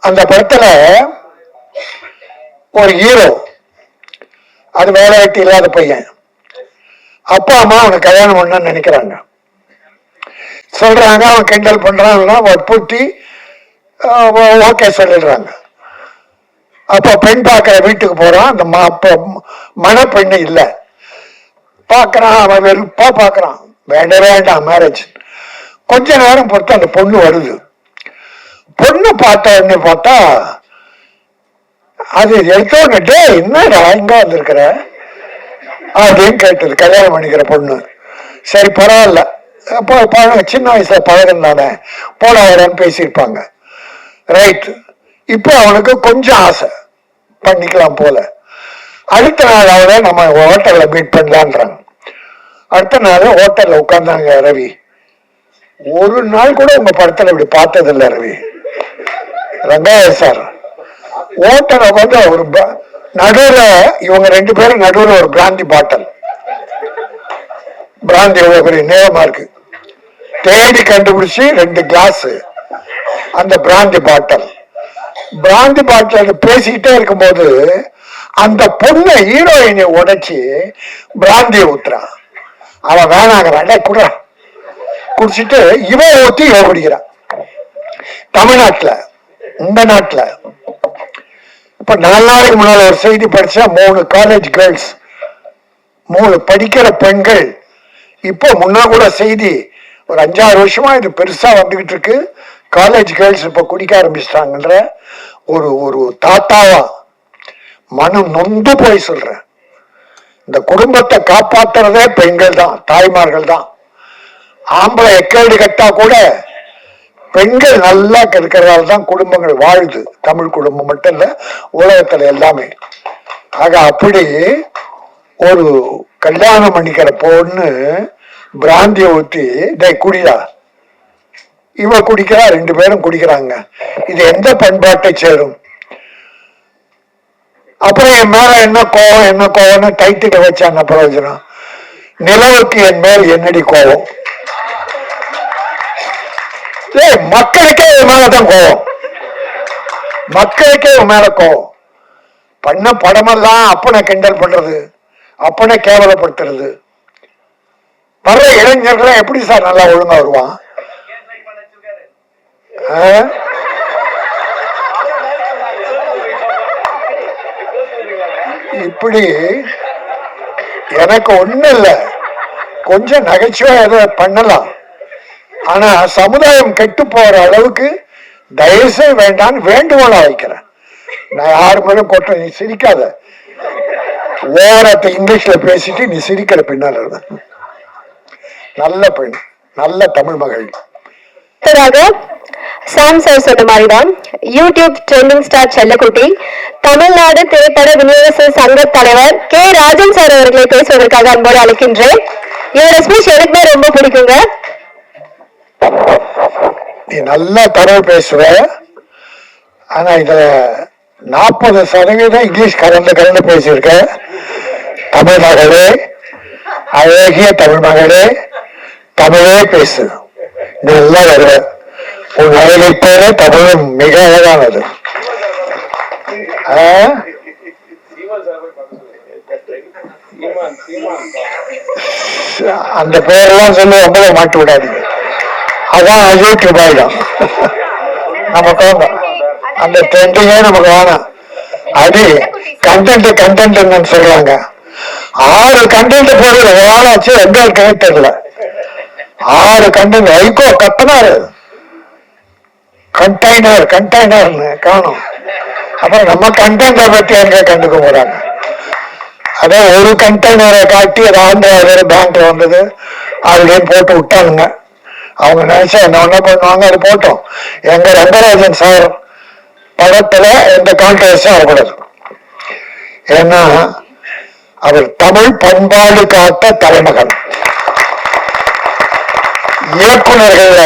அந்த படத்துல ஒரு ஹீரோ, அது வேலை வெட்டி இல்லாத பையன், அப்பா அம்மா அவனுக்கு கல்யாணம் பண்ண நினைக்கிறாங்க. சொல்றாங்க, அவன் கிண்டல் பண்றான், வற்புறுத்தி ஓகே சொல்லிடுறாங்க. அப்ப பெண் பார்க்கிற வீட்டுக்கு போறான். அந்த மணப்பெண்ணு இல்லை, பார்க்கறான். அவன் வெறுப்பா பார்க்கறான், வேண்டாம் மேரேஜ். கொஞ்ச நேரம் பொறுத்து அந்த பொண்ணு வருது. பொண்ணு பார்த்த உடனே பார்த்தா அது எடுத்த உடனே, டே என்னடா இங்க வந்திருக்கிற அப்படின்னு கேட்டது கல்யாணம் பண்ணிக்கிற பொண்ணு. சரி பரவாயில்ல, அப்போ சின்ன வயசுல பழகம் தானே, போட வரன்னு பேசியிருப்பாங்க. ரைட். இப்போ அவனுக்கு கொஞ்சம் ஆசை, பண்ணிக்கலாம் போல. அடுத்த நாள் அவரை நம்ம ஹோட்டல்ல மீட் பண்ணலான்றாங்க. அடுத்த நாள் ஹோட்டல்ல உட்கார்ந்தாங்க. ரவி, ஒரு நாள் கூட உங்க படத்துல இப்படி பார்த்தது இல்லை ரவி. ரங்காயா சார் ஹோட்டல் உட்காந்து ஒரு நடுவுல, இவங்க 2 பேரும் நடுவுல ஒரு பிராந்தி பாட்டில், பிராந்தி பெரிய நேரமா இருக்கு, தேடி கண்டுபிடிச்சு 2 கிளாஸ் அந்த பிராந்தி பாட்டில் பேசிக்கிட்டே இருக்கும்போது அந்த பொண்ணு ஹீரோயினை உடைச்சு பிராந்தியை ஊத்துறான். அவன் வேணாங்கிறான், கூட குடிச்சிட்டு இவன் ஊத்தி இவ குடிக்கிறான். தமிழ்நாட்டுல, இந்த நாட்டுல இப்ப 4 நாளைக்கு முன்னால ஒரு செய்தி படிச்சா, 3 காலேஜ் கேர்ள்ஸ், 3 படிக்கிற பெண்கள். இப்போ முன்னா கூட செய்தி, ஒரு 5-6 வருஷமா இது பெருசா வந்துகிட்டு இருக்கு. காலேஜ் கேர்ள்ஸ் இப்ப குடிக்க ஆரம்பிச்சிட்டாங்கன்ற ஒரு தாத்தாவா மனம் நொந்து போய் சொல்றேன். இந்த குடும்பத்தை காப்பாத்துறதே பெண்கள் தான், தாய்மார்கள் தான். ஆம்பளை எக்கேடு கட்டா கூட பெண்கள் நல்லா இருக்கிறதால தான் குடும்பங்கள் வாழுது. தமிழ் குடும்பம் மட்டும் இல்ல, உலகத்துல எல்லாமே. ஆக அப்படி ஒரு கல்யாணம் பண்ணிக்கிற பொண்ணு பிராந்திய ஊத்தி, டே குடிடா, இவ குடிக்கிறா, 2 பேரும் குடிக்கிறாங்க. இது எந்த பண்பாட்டை சேரும்? அப்புறம் என் மேல என்ன கோவம்னு டைட்டில் வச்சாங்க. பிரயோஜனம், நிலவுக்கு என் மேல் என்னடி கோவம்? மக்களுக்கே இவன் மேலதான் கோவம், மக்களுக்கே இவன் மேல கோவம். பண்ண படமெல்லாம் அப்பனை கிண்டல் பண்றது, அப்பனை கேவலப்படுத்துறது. வர்ற இளைஞர்கள் எப்படி சார் நல்லா ஒழுங்கா வருவான்? இப்படி எனக்கு ஒண்ணு இல்லை, கொஞ்சம் நகைச்சுவை எதை பண்ணலாம். ஆனா சமுதாயம் கெட்டு போற அளவுக்கு தயவுசெய்து வேண்டான்னு வேண்டுகோளா வைக்கிறேன். நான் யாரு மேலும் கொட்ட, நீ சிரிக்காத, ஓரத்தை இங்கிலீஷ்ல பேசிட்டு நீ சிரிக்கிற பின்னால் இருந்த நல்ல பெண், நல்ல தமிழ் மகள். சாம் சார் சொன்ன மாதிரிதான் யூடியூப் ட்ரெண்டிங் ஸ்டார் செல்லக்குட்டி, தமிழ்நாடு திரைப்பட விநியோக சங்க தலைவர் கே ராஜன் சார் அவர்களை பேசுவதற்காக அன்போடு அழைக்கின்றேன். இவரோட ஸ்பீச் எனக்குமே ரொம்ப பிடிக்குங்க. நீ நல்லா தமிழ் பேசுவ, ஆனா இதுல 40% இங்கிலீஷ் கலந்து பேசியிருக்க. தமிழ் மகளே, அழகிய தமிழ் மகளே, தமிழே பேசு, நல்லா வருவ. உன் அழகை போல தமிழும் மிக அழகானது. அந்த பேரெல்லாம் சொல்லி ரொம்ப மாட்டி விடாதீங்க, அதான் யூடியூப் ஆயிடும். நமக்கு அந்த ட்ரெண்டிங்கே நமக்கு வேணாம். அது கண்டென்ட் சொல்றாங்க. 6 கண்டென்ட் போடுற வாழாச்சு, எங்கால் கேட்டதுல 6 கண்டென்ட். வைகோ கத்தனாரு கண்டெய்னர்னு காணும். அப்புறம் நம்ம கண்டென்ட்டை பத்தி எங்க கண்டுக்க போறாங்க? அதே ஒரு கண்டெய்னரை காட்டி அது ஆந்திரா பேங்க்ல வந்தது அதுலயும் போட்டு விட்டானுங்க. அவங்க நினைச்சா என்ன பண்ணுவாங்க, அது போட்டோம். எங்க ரங்கராஜன் சார் படத்துல எந்த கான்ட்ரவர்சியும் வரக்கூடாது. ஏன்னா அவர் தமிழ் பண்பாடு காத்த தலைமகன். இயக்குநர்கள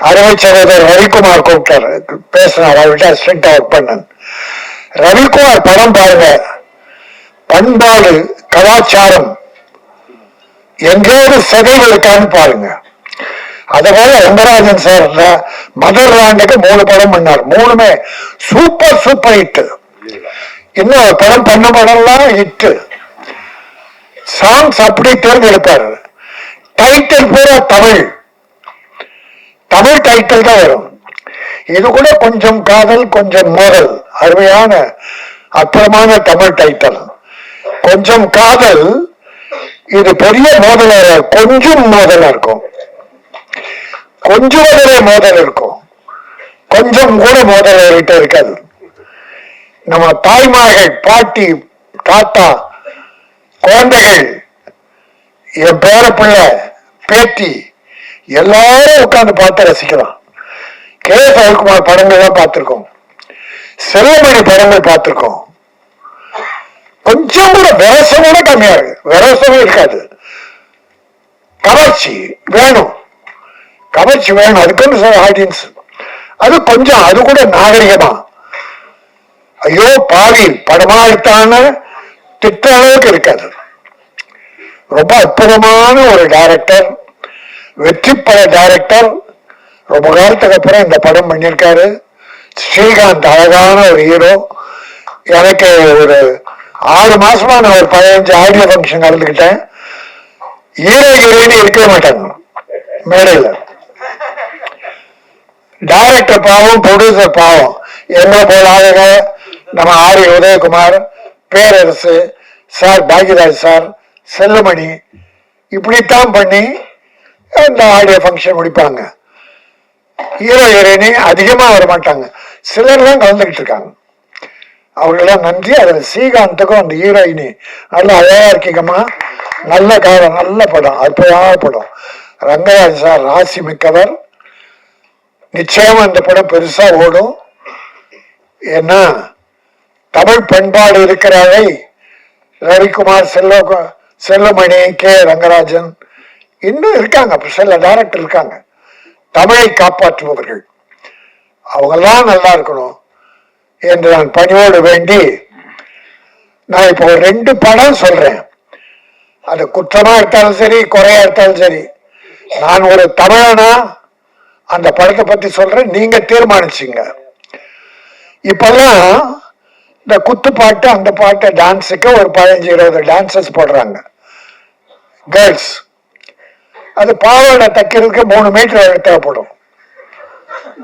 அறுவை சகோதரர் ரவிக்குமார் கூப்பிட்டார், பேசினார். அவர்கிட்ட அசிஸ்டன்டா ஒர்க் பண்ண ரவிக்குமார் படம் பாருங்க, பண்பாடு கலாச்சாரம் எங்கேயாவது சதைகளுக்கான்னு பாருங்க. அதே ரங்கராஜன் சார் மதர் லேண்டுக்கு 3 படம் பண்ணார். 3மே சூப்பர் சூப்பர் ஹிட். இன்னும் படம் பண்ண படம்லாம் ஹிட். சாங்ஸ் அப்படி தேர்ந்தெடுப்பார். டைட்டில் பூரா தமிழ் டைட்டில் தான் வரும். இது கூட கொஞ்சம் காதல் கொஞ்சம் மோதல், அருமையான அற்புதமான தமிழ் டைட்டில். கொஞ்சம் காதல், இது பெரிய மோதல, கொஞ்சம் மோதலா இருக்கும், கொஞ்சம் மோதல் இருக்கும், கொஞ்சம் கூட மோதல் இருக்காது. நம்ம தாய்மார்கள், பாட்டி, தாத்தா, குழந்தைகள், என் பேர பிள்ளை, பேத்தி எல்லாரும் உட்கார்ந்து பார்த்து ரசிக்கலாம். கே. சரத்குமார் படங்கள் தான் பார்த்திருக்கோம், செல்வமணி படங்கள் பார்த்திருக்கோம். கொஞ்சம் கூட விரசம் கூட கம்மியா இருக்கு, விரசமே இருக்காது. கவர்ச்சி வேணும், அதுக்குன்னு சார் ஆடியன்ஸ். அது கொஞ்சம், அது கூட நாகரிகமா, ஐயோ பாவி படமா எடுத்தான்னு திட்ட அளவுக்கு இருக்காது. ரொம்ப அற்புதமான ஒரு டைரக்டர், வெற்றி பட டைரக்டர். ரொம்ப காலத்துக்கு அப்புறம் இந்த படம் பண்ணியிருக்காரு. ஸ்ரீகாந்த் அழகான ஒரு ஹீரோ. எனக்கு ஒரு 6 மாசமா நான் ஒரு 15 ஆடியோ ஃபங்க்ஷன் கலந்துக்கிட்டேன். ஹீரோயினி இருக்கவே மாட்டாங்க மேடையில். டைரக்டர் பாவம், ப்ரொடியூசர் பாவம். என்ன போலாக நம்ம ஆர். உதயகுமார், பேரரசு சார், பாக்யராஜ் சார், செல்லுமணி இப்படித்தான் பண்ணி இந்த ஆடியோ ஃபங்க்ஷன் முடிப்பாங்க. ஹீரோயினி அதிகமா வர மாட்டாங்க, சிலர் தான் கலந்துகிட்டு இருக்காங்க. அவர்களெல்லாம் நன்றி. அதில் ஸ்ரீகாந்துக்கும் அந்த ஹீரோயினி நல்ல அழகா இருக்கீங்கம்மா, நல்ல காலம், நல்ல படம், அற்புதமான படம். ரங்கராஜ் சார் ராசி மிக்கவர். நிச்சயமா இந்த படம் பெருசா ஓடும். ஏன்னா தமிழ் பண்பாடு இருக்கிறவை ரவிக்குமார், செல்வமணி, கே. ரங்கராஜன் இன்னும் இருக்காங்க, சில டைரக்டர் இருக்காங்க, தமிழை காப்பாற்றுபவர்கள். அவங்கெல்லாம் நல்லா இருக்கணும் என்று நான் பணியோடு வேண்டி, நான் இப்போ 2 படம் சொல்றேன். அது குற்றமா எடுத்தாலும் சரி, குறையா எடுத்தாலும் சரி, நான் ஒரு தமிழனா அந்த படத்தை பத்தி சொல்றேன், நீங்க தீர்மானிச்சுங்க. இப்பெல்லாம் இந்த குத்து பாட்டு, அந்த பாட்டு டான்ஸுக்கு ஒரு 15-20 டான்சஸ் போடுறாங்க, கேர்ள்ஸ். அது பாவாடை தைக்கிறதுக்கு 3 மீட்டர் தேவைப்படும்.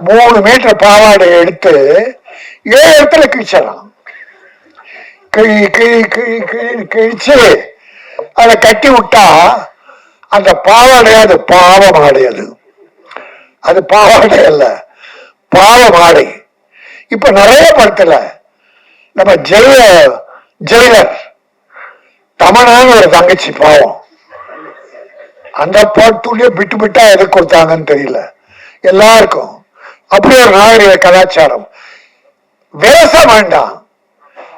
3 மீட்டர் பாவாடை எடுத்து 7 இடத்துல கிழிச்சிடலாம். கிழிச்சு அதை கட்டி விட்டா அந்த பாவாடை, அது பாவம் ஆடையது, அது பாவாடை அல்ல, பாவம் ஆடை. இப்ப நிறைய படத்துல நம்ம ஜெயிலர் தமனான ஒரு தங்கச்சி பாவம், அந்த பாட்டுலயே விட்டு விட்டா எதுக்கு கொடுத்தாங்கன்னு தெரியல எல்லாருக்கும். அப்படி ஒரு நாகரிக கலாச்சாரம். விரசம் வேண்டாம்,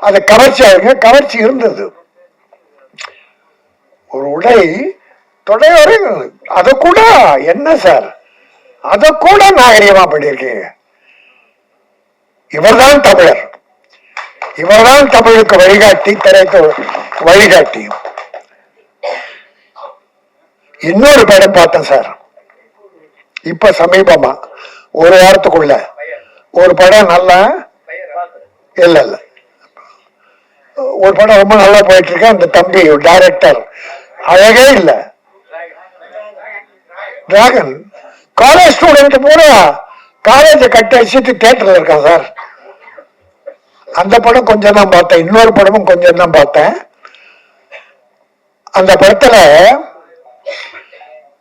அது கவர்ச்சியா கவர்ச்சி இருந்தது. ஒரு உடை தொடை வரை, அதை கூட என்ன சார், அதை கூட நாகரிகமா பண்ணியிருக்கீங்க. இவர்தான் தமிழர், இவர்தான் தமிழுக்கு வழிகாட்டி, திரைக்கு வழிகாட்டி. இன்னொரு படம் பார்த்தேன் சார், இப்ப சமீபமா ஒரு வாரத்துக்குள்ள ஒரு படம். நல்லா இல்ல ஒரு படம் ரொம்ப நல்லா போயிட்டு இருக்கு. அந்த தம்பி டைரக்டர் அழகே இல்ல, டிராகன். காலேஜ் ஸ்டூடெண்ட் பூரா காலேஜை கட்டி அடிச்சுட்டு தியேட்டர்ல இருக்கான் சார். அந்த படம் கொஞ்சம் தான் பார்த்தேன். இன்னொரு படமும் கொஞ்சம் தான் பார்த்தேன். அந்த படத்துல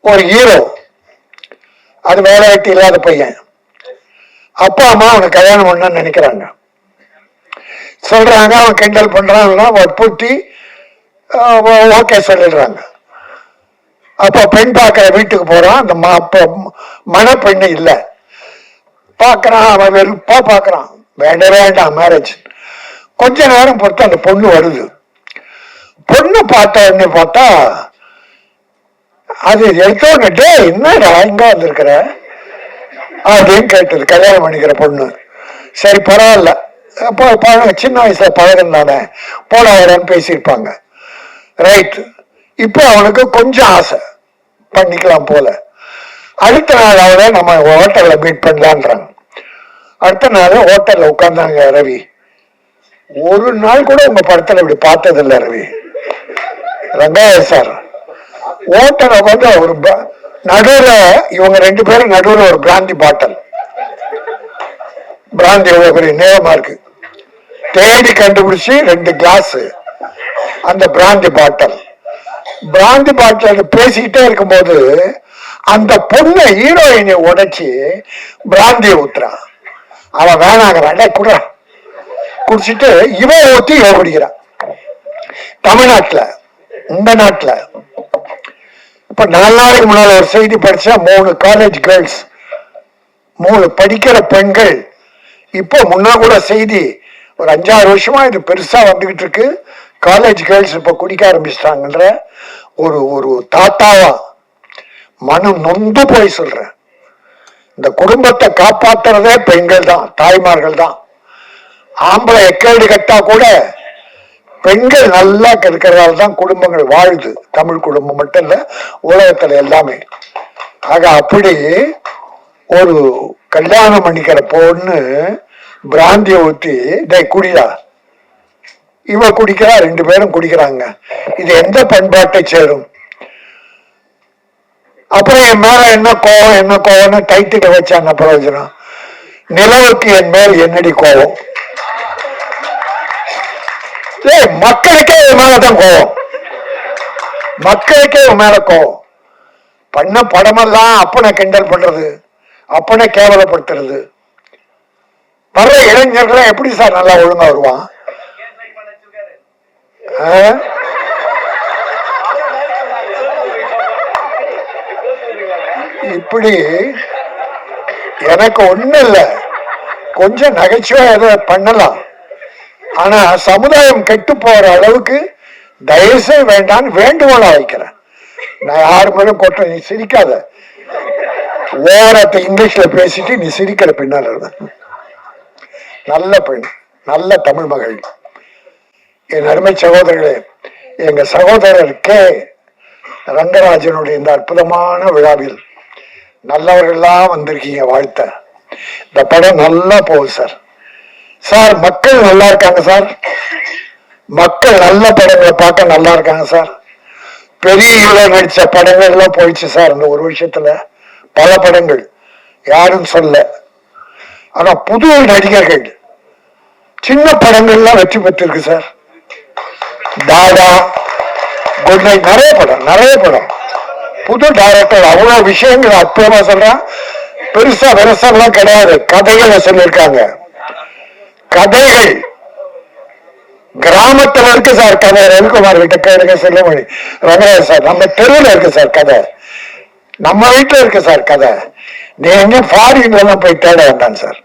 ஒரு ஹீரோ, அது வேலை வெட்டி இல்லாத பையன், அப்பா அம்மா அவனுக்கு கல்யாணம் பண்ண நினைக்கிறாங்க, சொல்றாங்க. அவன் கிண்டல் பண்றான், வற்புறுத்தி ஓகே சொல்லிடுறாங்க. அப்ப பெண் பார்க்கிற வீட்டுக்கு போறான். அந்த மணப்பெண்ணு இல்லை, பார்க்கறான். அவன் வெறுப்பா பார்க்கறான், வேண்டாம் மேரேஜ். கொஞ்ச நேரம் பொறுத்து அந்த பொண்ணு வருது. பொண்ணு பார்த்த உடனே பார்த்தா, அது எடுத்த உடனே, டே என்னடா இங்க வந்திருக்கிற அப்படின்னு கேட்டது. கல்யாணம் பண்ணிக்கிற பொண்ணு. சரி பரவாயில்ல, அப்போ சின்ன வயசுல பழகம் தானே, போட வரன்னு பேசியிருப்பாங்க. ரைட். இப்போ அவனுக்கு கொஞ்சம் ஆசை பண்ணிக்கலாம் போல. அடுத்த நாளாவது நம்ம ஹோட்டல்ல மீட் பண்ணலான்றாங்க. அடுத்த நாள் ஹோட்டல்ல உட்கார்ந்தாங்க ரவி. ஒரு நாள் கூட உங்க படத்துல இப்படி பார்த்தது இல்ல ரவி. ரங்காயா சார் ஹோட்டல் உட்காந்து ஒரு நடுவுல இவங்க 2 பேரும் நடுவுல ஒரு பிராந்தி பாட்டில், பிராந்தி பெரிய நேரமா இருக்கு, தேடி கண்டுபிடிச்சு 2 கிளாஸ் அந்த பிராந்தி பாட்டில் பேசிக்கிட்டே இருக்கும்போது அந்த பொண்ணு ஹீரோயினை உடைச்சி பிராந்தியை ஊத்துறான். அவன் வேணாங்கிறான், கூட குடிச்சிட்டு இவன் ஊத்தி இவ குடிக்கிறான். தமிழ்நாட்டுல இந்த நாட்டுல இப்ப 4 நாளைக்கு முன்னால ஒரு செய்தி படிச்சா 3 காலேஜ் கேர்ள்ஸ், 3 படிக்கிற பெண்கள், இப்போ முன்னா கூட செய்தி ஒரு 5-6 வருஷமா இது பெருசா வந்துகிட்டு இருக்கு. காலேஜ் கேர்ள்ஸ் இப்ப குடிக்க ஆரம்பிச்சிட்டாங்கன்ற ஒரு தாத்தாவா மனம் நொந்து போய் சொல்றேன். இந்த குடும்பத்தை காப்பாத்துறதே பெண்கள் தான், தாய்மார்கள் தான். ஆம்பளை எக்கேடு கட்டா கூட பெண்கள் நல்லா இருக்கிறதால தான் குடும்பங்கள் வாழுது. தமிழ் குடும்பம் மட்டும் இல்ல, உலகத்துல எல்லாமே. ஆக அப்படி ஒரு கல்யாணம் பண்ணிக்கிற பொண்ணு பிராந்திய ஊத்தி குடியா, இவ குடிக்கிறா, 2 பேரும் குடிக்கிறாங்க. இது எந்த பண்பாட்டை சேரும்? அப்புறம் என் மேல என்ன கோவம்னு டைட்டில் வச்சாங்க. பிரயோஜனம், நிலவுக்கு என் மேல் என்னடி கோவம்? மக்களுக்கே இவன் மேலதான் கோவம், மக்களுக்கே இவன் மேல கோவம். பண்ண படமெல்லாம் அப்பனை கிண்டல் பண்றது, அப்பனை கேவலப்படுத்துறது. வர்ற இளைஞர்கள் எப்படி சார் நல்லா ஒழுங்கா வருவான்? இப்படி எனக்கு ஒண்ணு இல்ல, கொஞ்சம் நகைச்சுவை எதை பண்ணலாம். ஆனா சமுதாயம் கெட்டு போற அளவுக்கு தயவுசெய்து வேண்டான்னு வேண்டுகோளா வைக்கிறேன். நான் யாரு மேலும் கொட்ட, நீ சிரிக்காத, ஓரத்தை இங்கிலீஷ்ல பேசிட்டு நீ சிரிக்கிற பின்னால் இருந்த நல்ல பெண், நல்ல தமிழ் மகள். என் அருமை சகோதரர்களே, எங்க சகோதரர் கே ரங்கராஜனுடைய இந்த அற்புதமான விழாவில் நல்லவர்கள்லாம் வந்திருக்கீங்க, வாழ்த்த. இந்த படம் நல்லா போகுது சார். சார் மக்கள் நல்லா இருக்காங்க சார், மக்கள் நல்ல படங்களை பார்க்க நல்லா இருக்காங்க சார். பெரிய ஹீரோ நடிச்ச படங்கள் எல்லாம் போயிடுச்சு சார் இந்த ஒரு விஷயத்துல. பல படங்கள் யாரும் சொல்ல, ஆனா புது நடிகர்கள் சின்ன படங்கள்லாம் வெற்றி பெற்றிருக்கு சார். தாடா, குட் நைட், நிறைய படம் புது டைரக்டர் அவ்வளவு விஷயங்கள் அற்புதமா சொல்றான். பெருசா விரசம்லாம் கிடையாது, கதைகளை சொல்லியிருக்காங்க. கதைகள் கிராமத்துல இருக்கு சார் கதை. ரவிக்குமார் கிட்ட கேளுங்க, செல்லுமணி, ரங்கராஜ் சார், நம்ம தெருவில் இருக்கு சார் கதை, நம்ம வீட்டுல இருக்கு சார் கதை. நீங்க ஃபாரின்ல எல்லாம் போய் தேட வேண்டாம் சார்.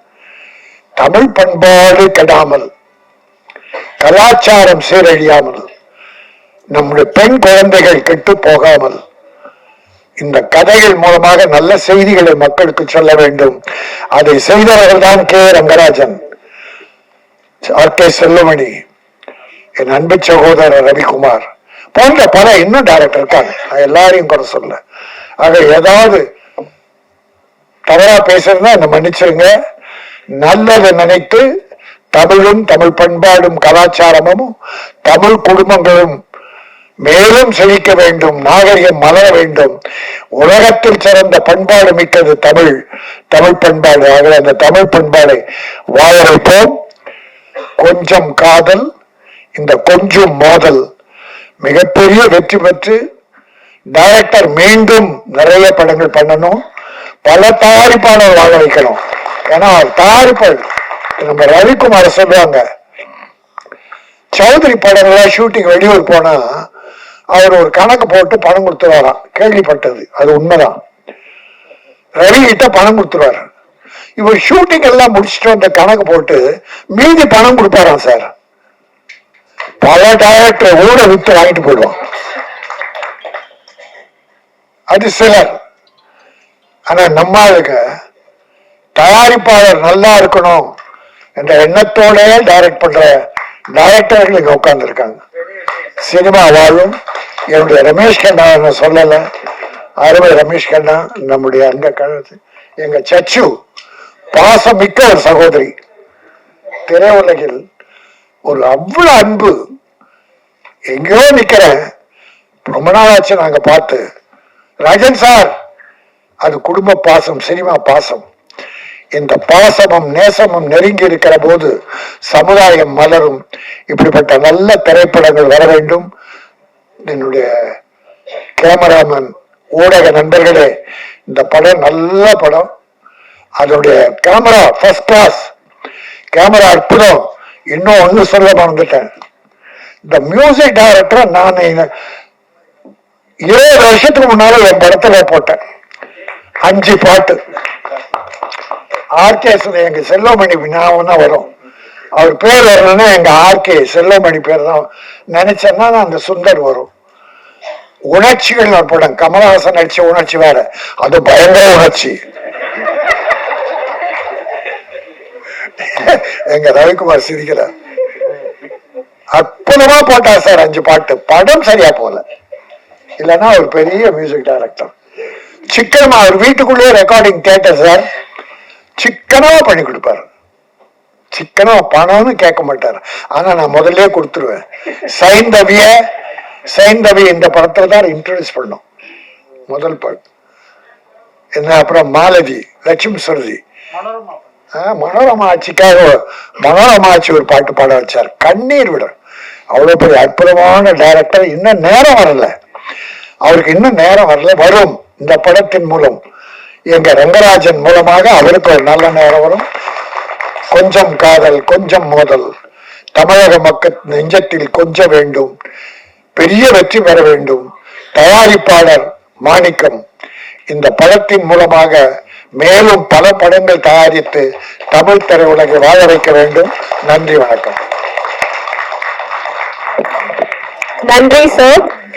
தமிழ் பண்பாடு கெடாமல், கலாச்சாரம் சீரழியாமல், நம்முடைய பெண் குழந்தைகள் கெட்டு போகாமல் இந்த கதைகள் மூலமாக நல்ல செய்திகளை மக்களுக்கு சொல்ல வேண்டும். அதை செய்தவர்கள் தான் K Rangarajan, R K Chellumani, என் அன்பு சகோதரர் ரவிக்குமார் போன்ற பல இன்னும் டைரக்டர் இருக்காங்க. எல்லாரையும் கூட சொல்ல. ஆக ஏதாவது தவறா பேசுறதுன்னா என்ன மன்னிச்சிருங்க. நல்லதை நினைத்து தமிழும் தமிழ் பண்பாடும் கலாச்சாரமும் தமிழ் குடும்பங்களும் மேலும் செழிக்க வேண்டும், நாகரிகம் மலர வேண்டும். உலகத்தில் சிறந்த பண்பாடு மிக்கது தமிழ், தமிழ் பண்பாடு. ஆக அந்த தமிழ் பண்பாடை வாழ வைப்போம். கொஞ்சம் காதல், இந்த கொஞ்சம் மோதல் மிகப்பெரிய வெற்றி பெற்று டைரக்டர் மீண்டும் நிறைய படங்கள் பண்ணணும், பல தயாரிப்பாளர் வாழ வைக்கணும். ஏன்னா தயாரிப்பாளர் நம்ம ரவிக்குமார சொல்லுவாங்க, சௌத்ரி படங்கள ஷூட்டிங் வெளியூர் போனா அவர் ஒரு கணக்கு போட்டு பணம் கொடுத்துருவாராம். கேள்விப்பட்டது, அது உண்மைதான். ரவி கிட்ட பணம் கொடுத்துருவாரு. இவர் ஷூட்டிங் எல்லாம் முடிச்சுட்டு வந்த கணக்கு போட்டு மீதி பணம் கொடுப்பாராம் சார். பல டைரக்டர் ஊட வித்து வாங்கிட்டு போயிடுவான். அது சிலர். ஆனா நம்மளுக்கு தயாரிப்பாளர் நல்லா இருக்கணும் என்ற எண்ணத்தோட டைரக்ட் பண்ற டைரக்டர்கள் இங்க உட்கார்ந்து இருக்காங்க. சினிமா வாழும். என்னுடைய ரமேஷ் கண்ணா சொல்லல, அருமை ரமேஷ் கண்ணா, நம்முடைய அங்க கழகத்து எங்க சச்சு, பாசம் மிக்க ஒரு சகோதரி, திரையுலகில் ஒரு அவ்வளவு அன்பு. எங்கேயோ நிக்கிறேன், ரொம்ப நாளாச்சு நாங்க பார்த்து. ராஜன் சார், அது குடும்ப பாசம், சினிமா பாசம். இந்த பாசமும் நேசமும் நெருங்கி இருக்கிற போது சமுதாயம் மலரும். இப்படிப்பட்ட நல்ல திரைப்படங்கள் வர வேண்டும். என்னுடைய கேமராமேன், ஊடக நண்பர்களே, இந்த படம் நல்ல படம். அதனுடைய கேமரா ஃபர்ஸ்ட் கிளாஸ், கேமரா அற்புதம். இன்னும் ஒண்ணு சொல்ல மறந்துட்டேன், இந்த மியூசிக் டைரக்டர் நான் 20 வருஷத்துக்கு முன்னால என் படத்துல போட்டேன் 5 பாட்டு. ஆர்கே எங்க செல்வமணி ஞாபகம் தான் வரும். அவர் பேர் வரலன்னா எங்க ஆர்கே செல்வமணி பேர் தான் நினைச்சேன்னா அந்த சுந்தர் வரும். உணர்ச்சிகள் படம், கமலஹாசன் நடிச்ச உணர்ச்சி வேற, அது பயங்கர உணர்ச்சி. எங்க ரவிக்குமார் சிரிக்கிறார். அற்புதமா போட்டா சார் 5 பாட்டு. படம் சரியா போல, இல்லைன்னா ஒரு பெரிய மியூசிக் டைரக்டர். சிக்கனமா அவர் வீட்டுக்குள்ளேயே ரெக்கார்டிங் தியேட்டர் சார், சிக்கனமா பண்ணி கொடுப்பாரு. சிக்கனமா பணம்னு கேட்க மாட்டாரு. ஆனா நான் முதல்ல கொடுத்துருவேன். சைந்தவி இந்த படத்துல தான் இன்ட்ரோடியூஸ் பண்ணோம், முதல் பாட்டு என்ன. அப்புறம் மாலதி, லட்சுமி சுரதி, மனோரமா ஆட்சிக்காக மனோரமா ஆட்சி ஒரு பாட்டு பாட வச்சார், கண்ணீர் விடும். அவ்வளவு பெரிய அற்புதமான டைரக்டர். இன்னும் நேரம் வரல அவருக்கு, இன்னும் நேரம் வரல, வரும். இந்த படத்தின் மூலம் எங்க ரங்கராஜன் மூலமாக அவருக்கு ஒரு நல்ல நேரம் வரும். கொஞ்சம் காதல் கொஞ்சம் மோதல், தமிழக மக்கள் நெஞ்சத்தில் கொஞ்சம் வேண்டும், பெரிய வெற்றி பெற வேண்டும். தயாரிப்பாளர் மாணிக்கம் இந்த படத்தின் மூலமாக மேலும் பல படங்கள் தயாரித்து தமிழ் திரையுலகை வாழ வைக்க வேண்டும். நன்றி, வணக்கம். நன்றி சார்.